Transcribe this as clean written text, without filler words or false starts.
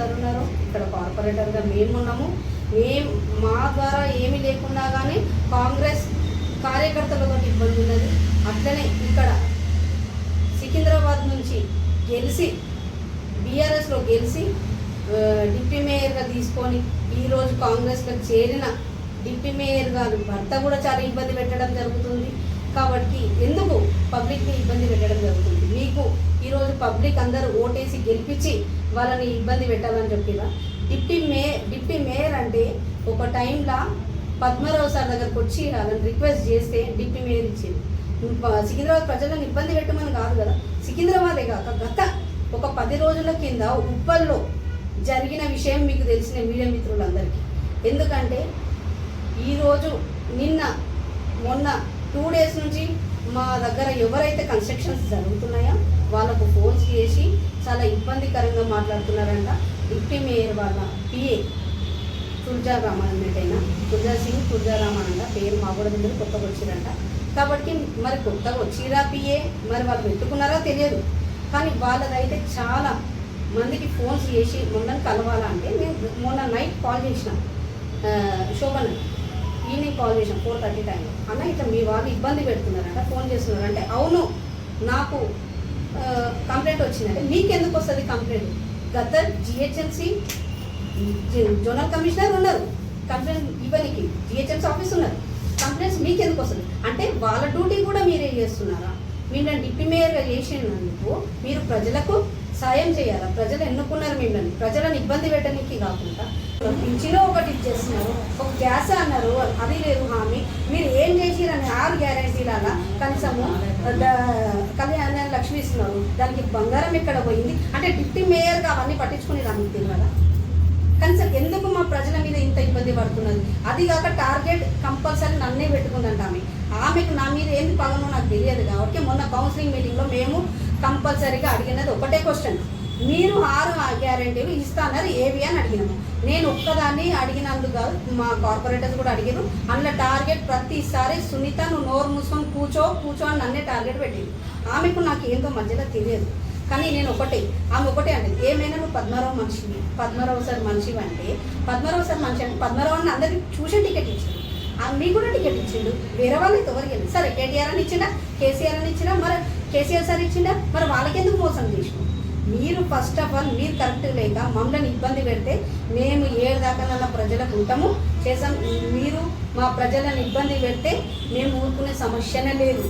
అందరు ఉన్నారు. ఇక్కడ కార్పొరేటర్గా మేము ఉన్నాము. మా ద్వారా ఏమీ లేకున్నా కానీ కాంగ్రెస్ కార్యకర్తలతో ఇబ్బంది ఉన్నది. అట్లనే ఇక్కడ సికింద్రాబాద్ నుంచి గెలిచి బీఆర్ఎస్లో గెలిచి డిప్యూటీ మేయర్గా తీసుకొని ఈరోజు కాంగ్రెస్లో చేరిన డిప్యూటీ మేయర్ గారు భర్త కూడా చాలా ఇబ్బంది పెట్టడం జరుగుతుంది. కాబట్టి ఎందుకు పబ్లిక్ని ఇబ్బంది పెట్టడం జరుగుతుంది? మీకు ఈరోజు పబ్లిక్ అందరూ ఓటేసి గెలిపించి వాళ్ళని ఇబ్బంది పెట్టాలని చెప్పిరా? డిప్యూటీ మేయర్ అంటే ఒక టైంలో పద్మరావు సార్ దగ్గరకు వచ్చి వాళ్ళని రిక్వెస్ట్ చేస్తే డిప్యూటీ మేయర్ ఇచ్చింది. సికింద్రాబాద్ ప్రజలను ఇబ్బంది పెట్టమని కాదు కదా, సికింద్రాబాదే కాక గత ఒక 10 రోజుల కింద ఉప్పల్లో జరిగిన విషయం మీకు తెలిసిన మీడియా మిత్రులందరికీ. ఎందుకంటే ఈరోజు మొన్న 2 డేస్ నుంచి మా దగ్గర ఎవరైతే కన్స్ట్రక్షన్స్ జరుగుతున్నాయో వాళ్ళకు ఫోన్స్ చేసి చాలా ఇబ్బందికరంగా మాట్లాడుతున్నారంట. డిప్యూటీ మేయర్ వాళ్ళ పిఏ తుర్జా సింగ్ తుర్జారామన్ పేరు మా కూడా దగ్గర కొత్తగా వచ్చిరంట. కాబట్టి మరి కొత్తగా వచ్చిరా పిఏ, మరి వాళ్ళు పెట్టుకున్నారో తెలియదు. కానీ వాళ్ళదైతే చాలా మందికి ఫోన్స్ చేసి మమ్మల్ని కలవాలంటే నేను మొన్న నైట్ కాల్ చేసిన శోభన్, ఈవినింగ్ కాల్ చేసాం 4:30 టైంలో. అన్న ఇట్లా మీ వాళ్ళు ఇబ్బంది పెడుతున్నారంట, ఫోన్ చేస్తున్నారంటే అవును నాకు కంప్లైంట్ వచ్చిందంటే మీకెందుకు వస్తుంది కంప్లైంట్? గత జిహెచ్ఎంసీ జోనల్ కమిషనర్ ఉన్నారు, కంప్లైంట్ ఇవ్వనికి జిహెచ్ఎంసీ ఆఫీస్ ఉన్నారు, కంప్లైంట్స్ మీకెందుకు వస్తుంది అంటే వాళ్ళ డ్యూటీ కూడా మీరే చేస్తున్నారా? మీరు డిప్యూటీ మేయర్గా చేసినందుకు మీరు ప్రజలకు సాయం చేయాలా? ప్రజలు ఎన్నుకున్నారు మిమ్మల్ని, ప్రజలను ఇబ్బంది పెట్టడానికి కాకుండా పింఛను ఒకటి ఇచ్చేస్తున్నారు, ఒక గ్యాస్ అన్నారు, అది లేదు హామీ. మీరు ఏం చేసిరని 6 గ్యారెంటీలలో కనీసము కళ్యాణ లక్ష్మి ఇస్తున్నారు, దానికి బంగారం ఎక్కడ పోయింది అంటే డిప్యూటీ మేయర్గా అవన్నీ పట్టించుకుని మీకు తెలియదా? కనీసం ఎందుకు మా ప్రజల మీద ఇంత ఇబ్బంది పడుతున్నది? అది కాక టార్గెట్ కంపల్సరీ నన్నే పెట్టుకుందంట ఆమెకు నా మీద ఏంది పగనో నాకు తెలియదు. కాబట్టి మొన్న కౌన్సిలింగ్ మీటింగ్లో మేము కంపల్సరీగా అడిగినది ఒకటే క్వశ్చన్, మీరు 6 గ్యారెంటీలు ఇస్తాన్నారు ఏవి అని అడిగినాము. నేను ఒక్కదాన్ని అడిగినందుకు కాదు, మా కార్పొరేటర్స్ కూడా అడిగారు. అందులో టార్గెట్ ప్రతిసారి సునీత నువ్వు నోరు మూసుకొని కూర్చో అని నన్నే టార్గెట్ పెట్టింది. ఆమెకు నాకు ఏందో మధ్యలో తెలియదు. కానీ నేను ఆమె ఒకటే అంటే ఏమైనా నువ్వు పద్మరావు సార్ మనిషివి అంటే పద్మరావు సార్ మనిషి అంటే పద్మరావుని అందరికి చూసే టికెట్ ఇచ్చాడు, మీకు కూడా టికెట్ ఇచ్చిండు. వేరే వాళ్ళకి ఎవరికి వెళ్ళి సరే కేటీఆర్ అని ఇచ్చిండా, కేసీఆర్ అని ఇచ్చినా, మరి కేసీఆర్ సార్ ఇచ్చిండా, మరి వాళ్ళకెందుకు మోసం చేసినాం? మీరు ఫస్ట్ ఆఫ్ ఆల్ మీరు కరెక్ట్ లేక మమ్మల్ని ఇబ్బంది పెడితే మేము 7 దాకా ప్రజలకు ఉంటాము చేసాం. మీరు మా ప్రజలను ఇబ్బంది పెడితే మేము ఊరుకునే సమస్యనే లేదు.